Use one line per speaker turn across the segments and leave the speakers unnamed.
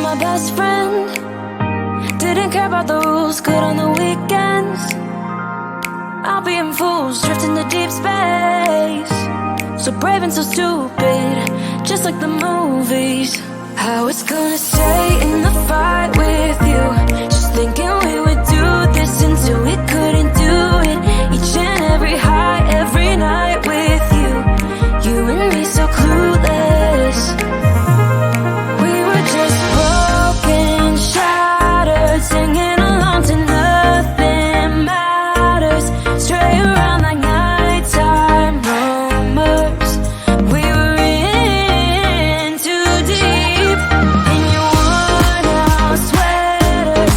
my best friend. Didn't care about the rules, good on the weekends. I'll be in fools, drifting to deep space. So brave and so stupid, just like the movies. I was gonna stay in the fight with you, just thinking we would do this until we couldn't do it. Each and every high, every night with you. You and me so clueless. We were just broken, shattered, singing along to nothing matters. Stray around like nighttime rumors. We were in too deep in your worn out sweater,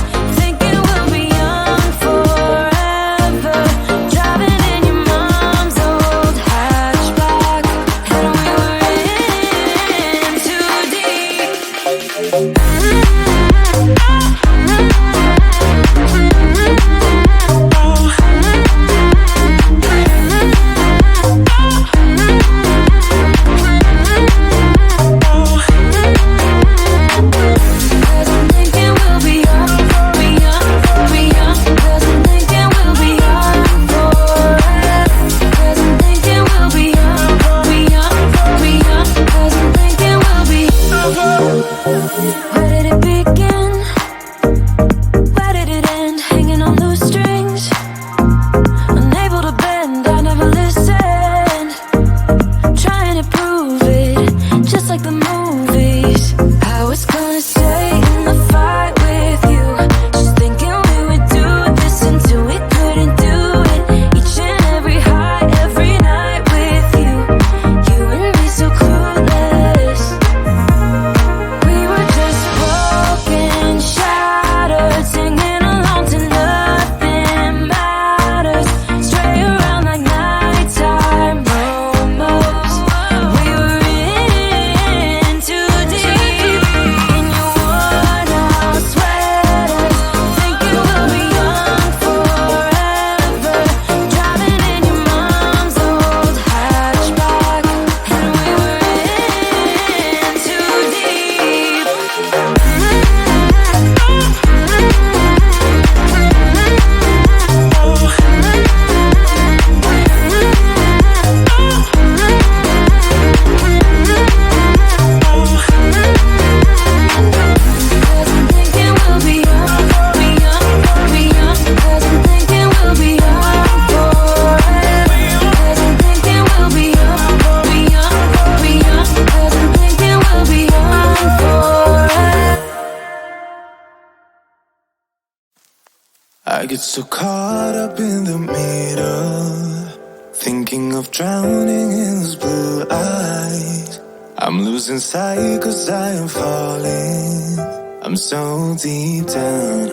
I get so caught up in the middle, thinking of drowning in those blue eyes. I'm losing sight 'cause I am falling. I'm so deep down,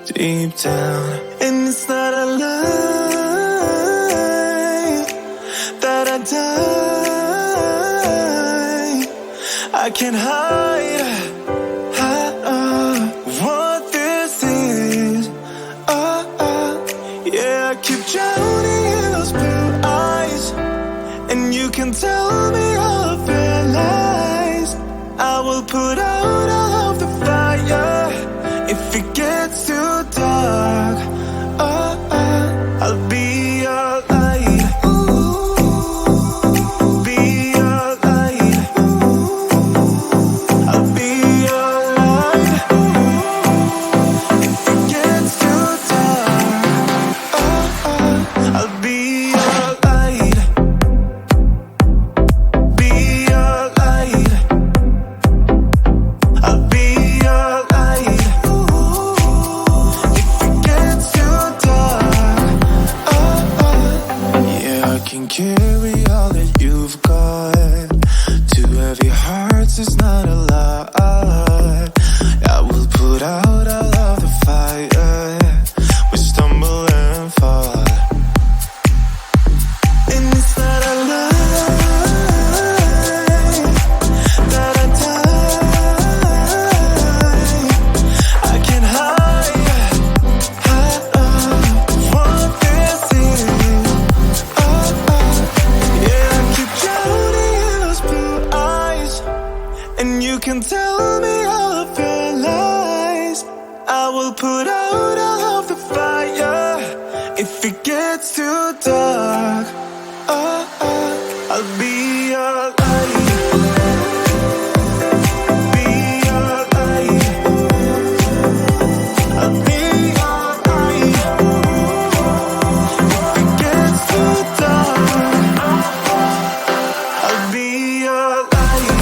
deep down. And it's not a lie that I die. I can't hide what this is. Yeah, I keep drowning in those blue eyes, and you can tell me all of your lies. I will put out all of the fire if it gets too dark. I'll be your light. Be your light. I'll be your light. If it gets too dark, I'll be your light. Be your light. I'll be your light. If it gets too dark, yeah, I can carry all that you've got. Two heavy hearts is not a lot. I will put out all of the fire. We stumble and fall, and it's not a lie that I die. I can't hide what this is. Yeah, I keep drowning in those blue eyes, and you can tell me all of your lies. I will put out all of the fire if it gets too dark. I'll be your light. Be your light. I'll be your light. If it gets too dark, I'll be your light.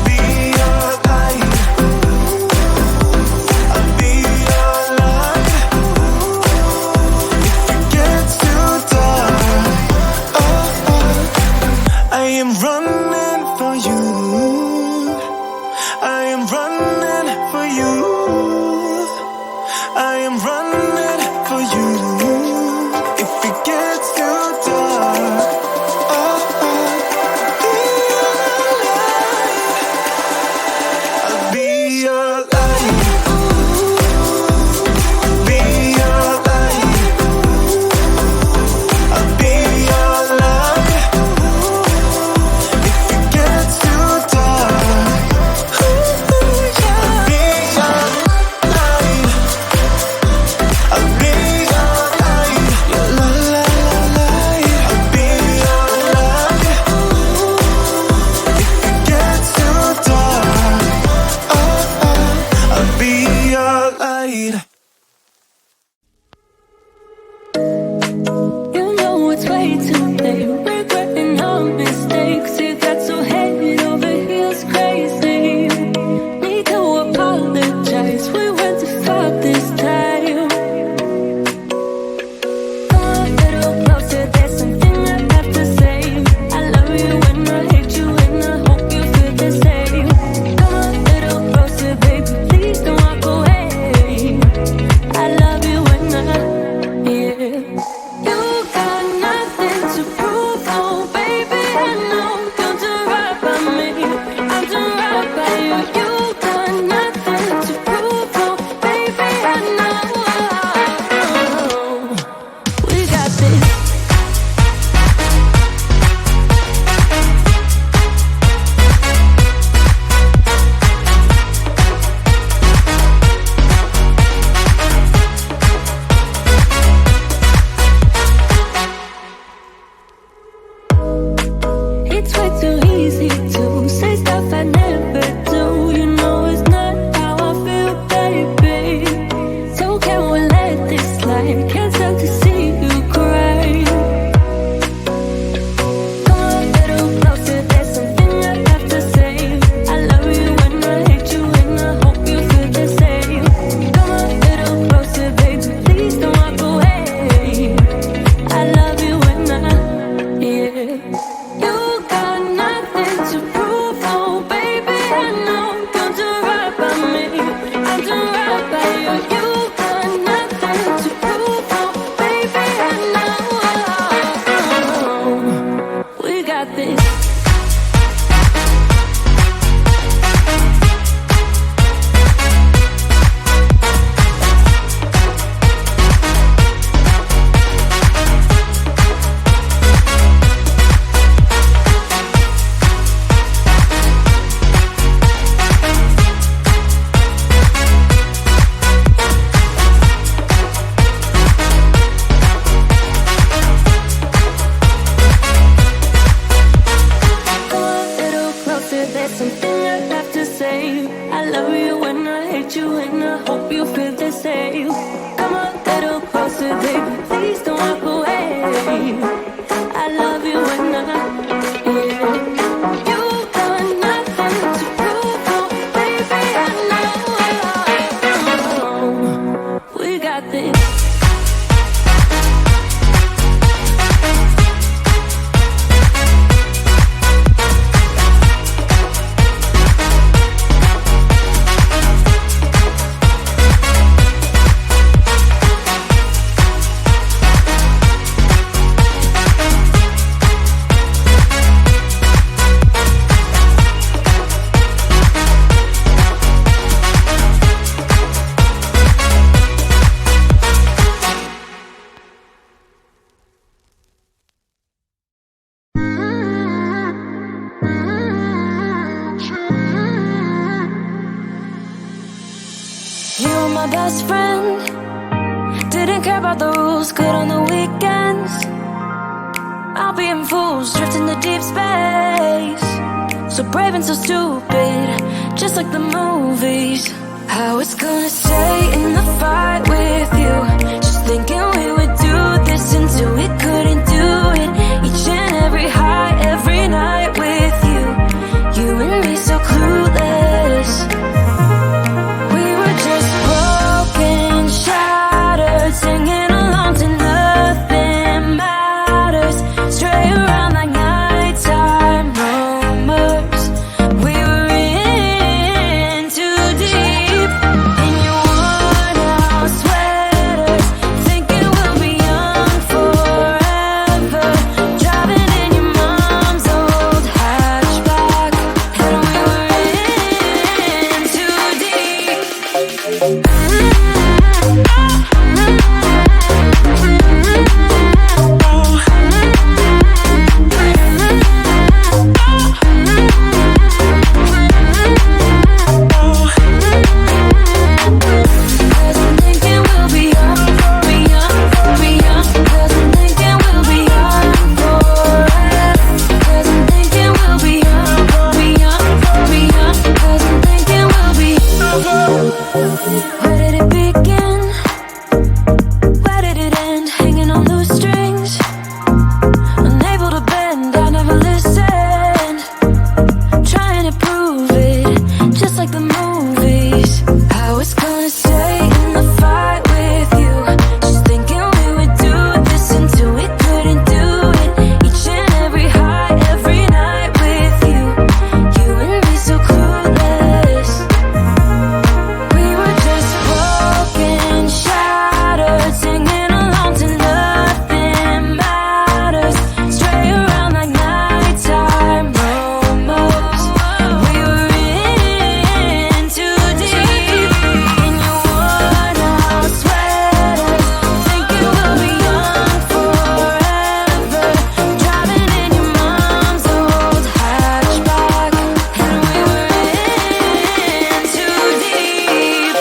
Be your light. I'll be your light. If it gets too dark, I am running for you. I am running for you. I am running for you. If it gets too dark, I'll be your light. Be your light. I'll be your light. If it gets too dark, I'll be your light.
need you and I hope you feel the same. Come a little closer, baby, please don't walk away. I love you and I, yeah. You got nothing to prove, oh, baby, I know. We got this. My best friend didn't care about the rules, good on the weekends. I'll be in fools, drifting to deep space. So brave and so stupid, just like the movies. I was gonna stay in the fight with you, just thinking we would do this until we couldn't do it. Each and every high, every night with you, you and me so clueless. Singing along to nothing matters. Stray around like nighttime rumors. We were in too deep. In your worn-out sweaters, thinking we'll be young forever. Driving in your mom's old hatchback, and we were in too deep. Where did it begin? Where did it end? Hanging on loose strings, unable to bend, I never listened. Trying to prove it, just like the movies. I was gonna stay in the fight with you, just thinking we would do this until we couldn't do it. Each and every high, every night with you, you and me so clueless. We were just broken, shattered, singing along to nothing matters. Stray around like nighttime rumors. We were in too deep. In your worn-out sweaters, thinking we'll be young forever. Driving in your mom's old hatchback, and we were in too deep.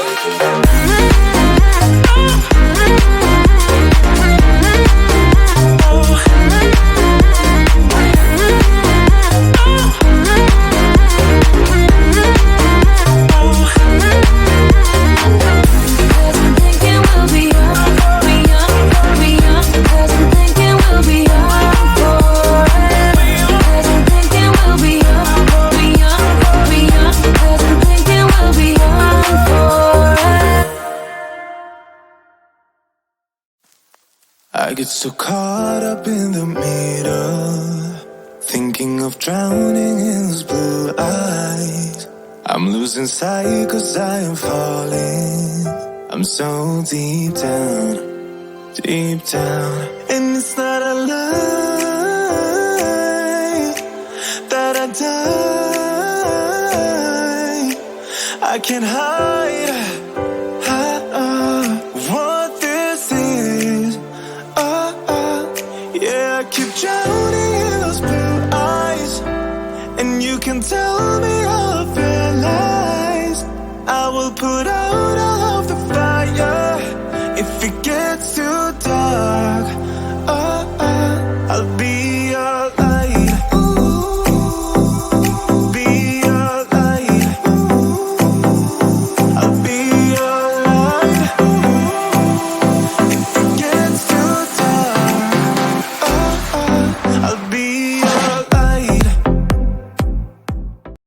Cause I'm thinking we'll be young, be young, be young. Cause I'm thinking we'll be young forever. Cause I'm thinking we'll be young, be young, be young. Cause I'm thinking we'll be young forever.
I get so caught up in the middle, thinking of drowning in those blue eyes. I'm losing sight cause I am falling. I'm so deep down, and it's not a lie that I die. I can't hide what this is. Yeah, I keep drowning in those blue eyes, and you can tell me all of your lies. I will put out